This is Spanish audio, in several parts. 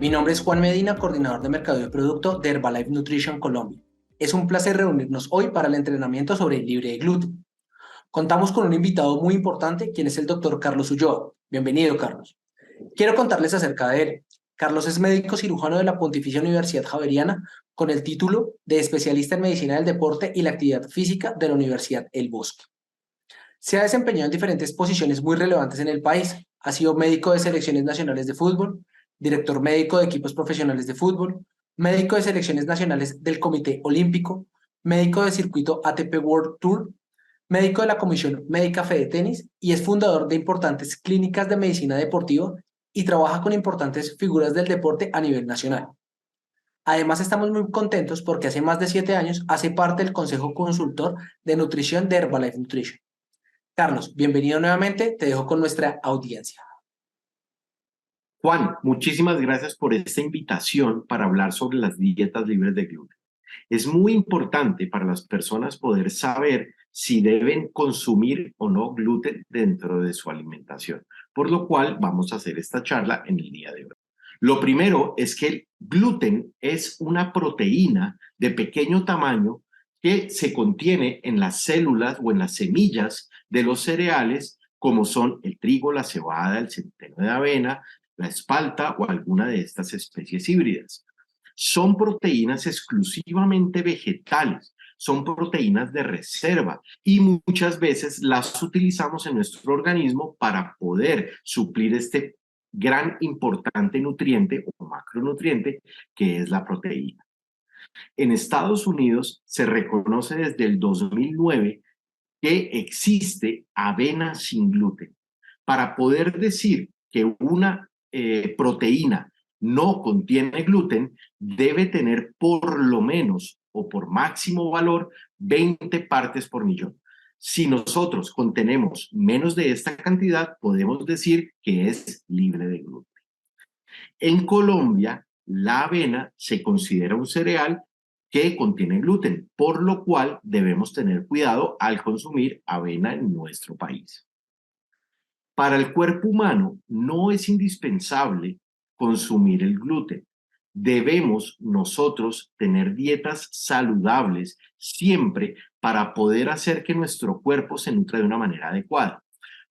Mi nombre es Juan Medina, coordinador de mercado de producto de Herbalife Nutrition Colombia. Es un placer reunirnos hoy para el entrenamiento sobre el libre de gluten. Contamos con un invitado muy importante, quien es el doctor Carlos Ulloa. Bienvenido, Carlos. Quiero contarles acerca de él. Carlos es médico cirujano de la Pontificia Universidad Javeriana con el título de especialista en medicina del deporte y la actividad física de la Universidad El Bosque. Se ha desempeñado en diferentes posiciones muy relevantes en el país. Ha sido médico de selecciones nacionales de fútbol, director médico de equipos profesionales de fútbol, médico de selecciones nacionales del Comité Olímpico, médico de circuito ATP World Tour, médico de la Comisión Médica Fede Tenis y es fundador de importantes clínicas de medicina deportiva y trabaja con importantes figuras del deporte a nivel nacional. Además, estamos muy contentos porque hace más de 7 años hace parte del Consejo Consultor de Nutrición de Herbalife Nutrition. Carlos, bienvenido nuevamente, te dejo con nuestra audiencia. Juan, muchísimas gracias por esta invitación para hablar sobre las dietas libres de gluten. Es muy importante para las personas poder saber si deben consumir o no gluten dentro de su alimentación, por lo cual vamos a hacer esta charla en el día de hoy. Lo primero es que el gluten es una proteína de pequeño tamaño que se contiene en las células o en las semillas de los cereales, como son el trigo, la cebada, el centeno de avena, la espalta o alguna de estas especies híbridas. Son proteínas exclusivamente vegetales, son proteínas de reserva y muchas veces las utilizamos en nuestro organismo para poder suplir este gran importante nutriente o macronutriente que es la proteína. En Estados Unidos se reconoce desde el 2009 que existe avena sin gluten. Para poder decir que una proteína no contiene gluten, debe tener por lo menos o por máximo valor 20 partes por millón. Si nosotros contenemos menos de esta cantidad, podemos decir que es libre de gluten. En Colombia, la avena se considera un cereal que contiene gluten, por lo cual debemos tener cuidado al consumir avena en nuestro país. Para el cuerpo humano no es indispensable consumir el gluten. Debemos nosotros tener dietas saludables siempre para poder hacer que nuestro cuerpo se nutra de una manera adecuada.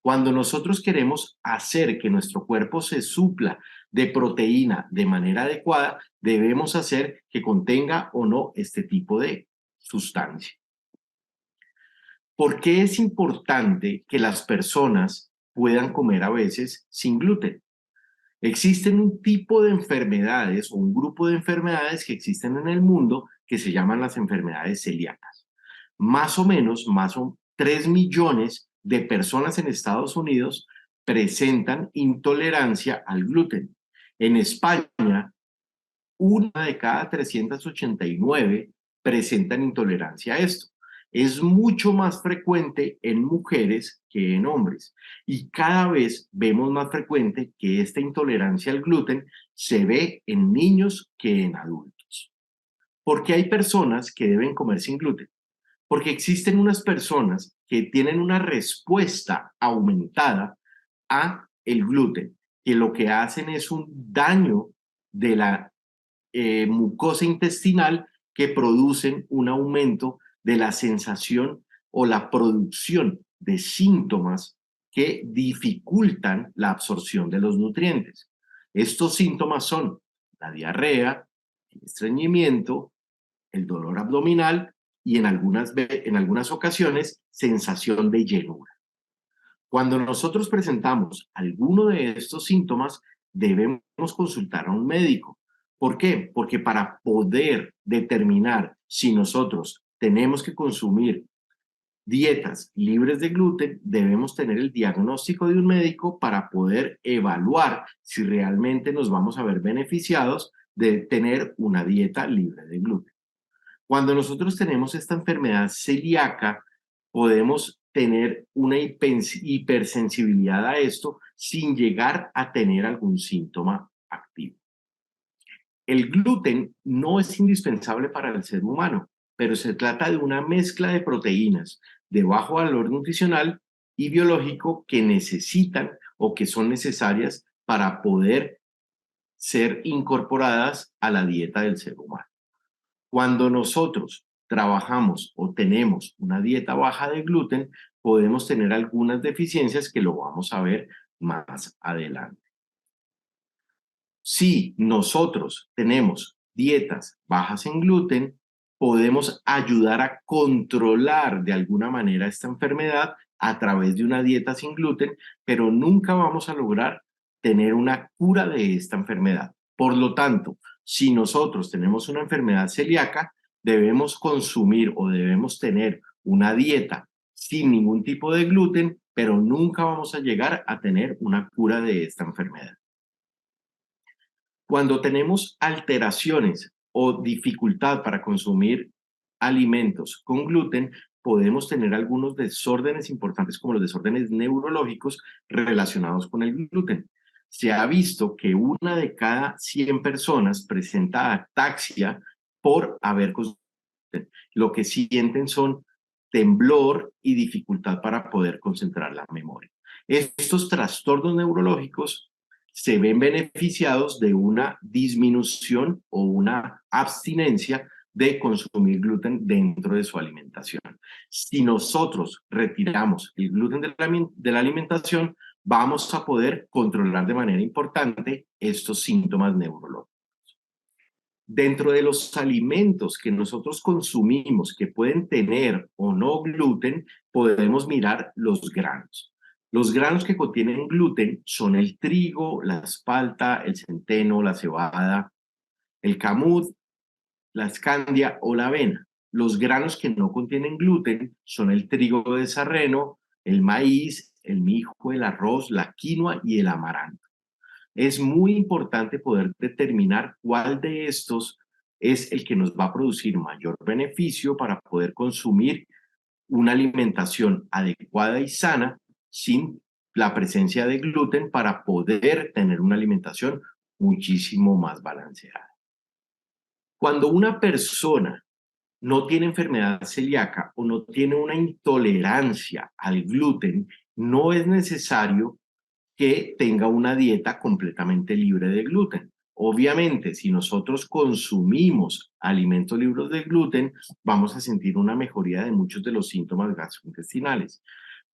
Cuando nosotros queremos hacer que nuestro cuerpo se supla de proteína de manera adecuada, debemos hacer que contenga o no este tipo de sustancia. ¿Por qué es importante que las personas puedan comer a veces sin gluten? Existen un tipo de enfermedades o un grupo de enfermedades que existen en el mundo que se llaman las enfermedades celíacas. Más o menos 3 millones de personas en Estados Unidos presentan intolerancia al gluten. En España, una de cada 389 presentan intolerancia a esto. Es mucho más frecuente en mujeres que en hombres y cada vez vemos más frecuente que esta intolerancia al gluten se ve en niños que en adultos. ¿Por qué hay personas que deben comer sin gluten? Porque existen unas personas que tienen una respuesta aumentada a el gluten, que lo que hacen es un daño de la mucosa intestinal que producen un aumento de la sensación o la producción de síntomas que dificultan la absorción de los nutrientes. Estos síntomas son la diarrea, el estreñimiento, el dolor abdominal y en algunas ocasiones sensación de llenura. Cuando nosotros presentamos alguno de estos síntomas, debemos consultar a un médico. ¿Por qué? Porque para poder determinar si nosotros tenemos que consumir dietas libres de gluten, debemos tener el diagnóstico de un médico para poder evaluar si realmente nos vamos a ver beneficiados de tener una dieta libre de gluten. Cuando nosotros tenemos esta enfermedad celíaca, podemos tener una hipersensibilidad a esto sin llegar a tener algún síntoma activo. El gluten no es indispensable para el ser humano, pero se trata de una mezcla de proteínas de bajo valor nutricional y biológico que necesitan o que son necesarias para poder ser incorporadas a la dieta del ser humano. Cuando nosotros trabajamos o tenemos una dieta baja de gluten, podemos tener algunas deficiencias que lo vamos a ver más adelante. Si nosotros tenemos dietas bajas en gluten, podemos ayudar a controlar de alguna manera esta enfermedad a través de una dieta sin gluten, pero nunca vamos a lograr tener una cura de esta enfermedad. Por lo tanto, si nosotros tenemos una enfermedad celíaca, debemos consumir o debemos tener una dieta sin ningún tipo de gluten, pero nunca vamos a llegar a tener una cura de esta enfermedad. Cuando tenemos alteraciones o dificultad para consumir alimentos con gluten, podemos tener algunos desórdenes importantes como los desórdenes neurológicos relacionados con el gluten. Se ha visto que una de cada 100 personas presenta ataxia por haber consumido gluten. Lo que sienten son temblor y dificultad para poder concentrar la memoria. Estos trastornos neurológicos se ven beneficiados de una disminución o una abstinencia de consumir gluten dentro de su alimentación. Si nosotros retiramos el gluten de la alimentación, vamos a poder controlar de manera importante estos síntomas neurológicos. Dentro de los alimentos que nosotros consumimos que pueden tener o no gluten, podemos mirar los granos. Los granos que contienen gluten son el trigo, la espalta, el centeno, la cebada, el camut, la escandia o la avena. Los granos que no contienen gluten son el trigo de sarreno, el maíz, el mijo, el arroz, la quinoa y el amaranto. Es muy importante poder determinar cuál de estos es el que nos va a producir mayor beneficio para poder consumir una alimentación adecuada y sana sin la presencia de gluten para poder tener una alimentación muchísimo más balanceada. Cuando una persona no tiene enfermedad celíaca o no tiene una intolerancia al gluten, no es necesario que tenga una dieta completamente libre de gluten. Obviamente, si nosotros consumimos alimentos libres de gluten, vamos a sentir una mejoría de muchos de los síntomas gastrointestinales.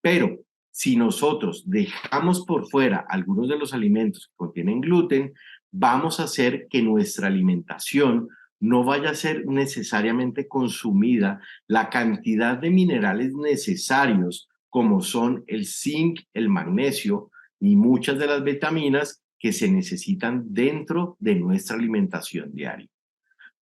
Pero si nosotros dejamos por fuera algunos de los alimentos que contienen gluten, vamos a hacer que nuestra alimentación no vaya a ser necesariamente consumida la cantidad de minerales necesarios como son el zinc, el magnesio y muchas de las vitaminas que se necesitan dentro de nuestra alimentación diaria.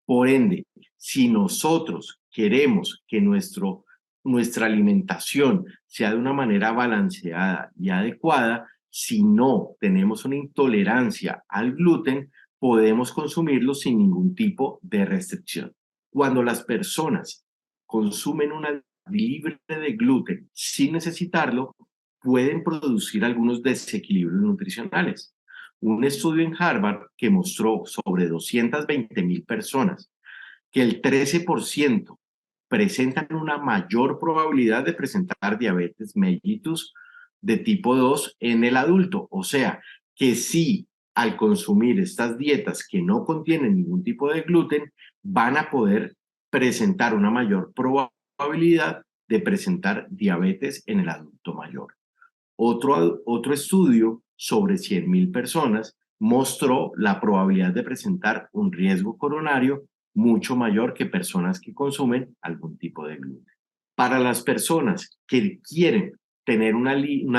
Por ende, si nosotros queremos que nuestra alimentación sea de una manera balanceada y adecuada, si no tenemos una intolerancia al gluten, podemos consumirlo sin ningún tipo de restricción. Cuando las personas consumen una libre de gluten sin necesitarlo, pueden producir algunos desequilibrios nutricionales. Un estudio en Harvard que mostró sobre 220,000 personas que el 13% presentan una mayor probabilidad de presentar diabetes mellitus de tipo 2 en el adulto. O sea, que si al consumir estas dietas que no contienen ningún tipo de gluten, van a poder presentar una mayor probabilidad de presentar diabetes en el adulto mayor. Otro estudio sobre 100,000 personas mostró la probabilidad de presentar un riesgo coronario mucho mayor que personas que consumen algún tipo de gluten. Para las personas que quieren tener una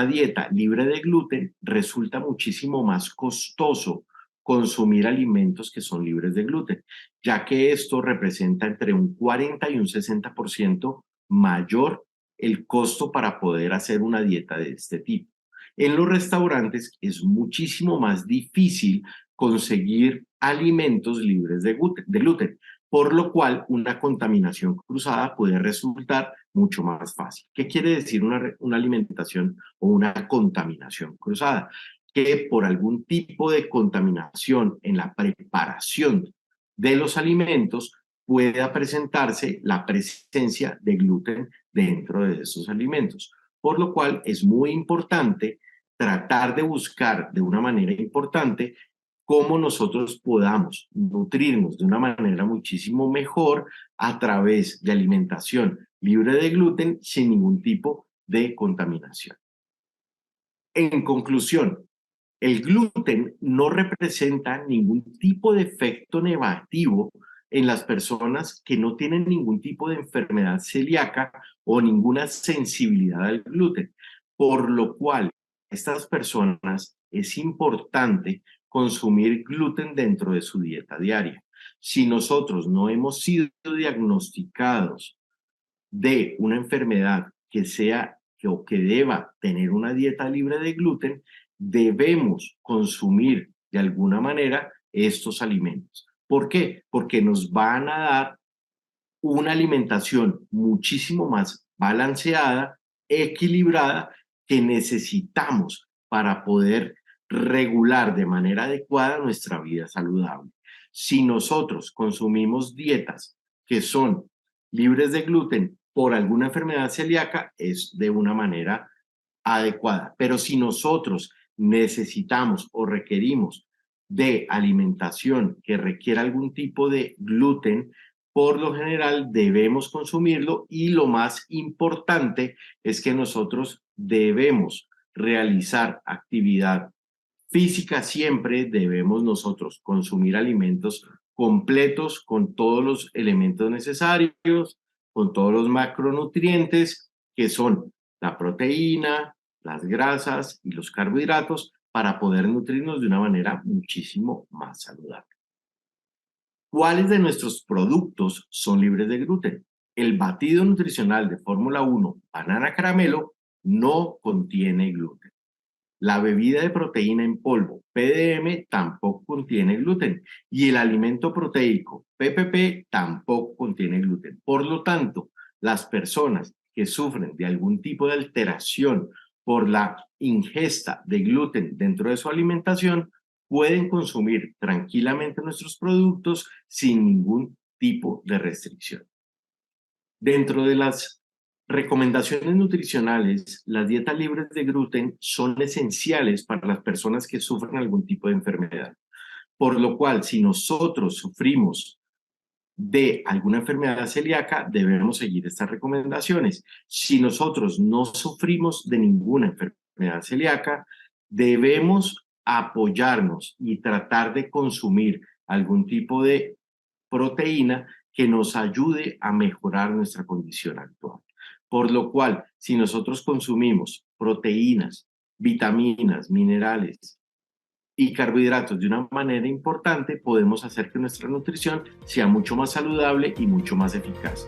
dieta libre de gluten, resulta muchísimo más costoso consumir alimentos que son libres de gluten, ya que esto representa entre un 40 y un 60% mayor el costo para poder hacer una dieta de este tipo. En los restaurantes es muchísimo más difícil conseguir alimentos libres de gluten, por lo cual una contaminación cruzada puede resultar mucho más fácil. ¿Qué quiere decir una alimentación o una contaminación cruzada? Que por algún tipo de contaminación en la preparación de los alimentos pueda presentarse la presencia de gluten dentro de esos alimentos, por lo cual es muy importante tratar de buscar de una manera importante cómo nosotros podamos nutrirnos de una manera muchísimo mejor a través de alimentación libre de gluten sin ningún tipo de contaminación. En conclusión, el gluten no representa ningún tipo de efecto negativo en las personas que no tienen ningún tipo de enfermedad celíaca o ninguna sensibilidad al gluten, por lo cual estas personas es importante consumir gluten dentro de su dieta diaria. Si nosotros no hemos sido diagnosticados de una enfermedad que sea o que deba tener una dieta libre de gluten, debemos consumir de alguna manera estos alimentos. ¿Por qué? Porque nos van a dar una alimentación muchísimo más balanceada, equilibrada, que necesitamos para poder regular de manera adecuada nuestra vida saludable. Si nosotros consumimos dietas que son libres de gluten por alguna enfermedad celíaca, es de una manera adecuada. Pero si nosotros necesitamos o requerimos de alimentación que requiera algún tipo de gluten, por lo general debemos consumirlo, y lo más importante es que nosotros debemos realizar actividad física. Siempre debemos nosotros consumir alimentos completos con todos los elementos necesarios, con todos los macronutrientes que son la proteína, las grasas y los carbohidratos, para poder nutrirnos de una manera muchísimo más saludable. ¿Cuáles de nuestros productos son libres de gluten? El batido nutricional de Fórmula 1 Banana Caramelo no contiene gluten. La bebida de proteína en polvo PDM tampoco contiene gluten, y el alimento proteico PPP tampoco contiene gluten. Por lo tanto, las personas que sufren de algún tipo de alteración por la ingesta de gluten dentro de su alimentación pueden consumir tranquilamente nuestros productos sin ningún tipo de restricción. Dentro de las recomendaciones nutricionales, las dietas libres de gluten son esenciales para las personas que sufren algún tipo de enfermedad. Por lo cual, si nosotros sufrimos de alguna enfermedad celíaca, debemos seguir estas recomendaciones. Si nosotros no sufrimos de ninguna enfermedad celíaca, debemos apoyarnos y tratar de consumir algún tipo de proteína que nos ayude a mejorar nuestra condición actual. Por lo cual, si nosotros consumimos proteínas, vitaminas, minerales y carbohidratos de una manera importante, podemos hacer que nuestra nutrición sea mucho más saludable y mucho más eficaz.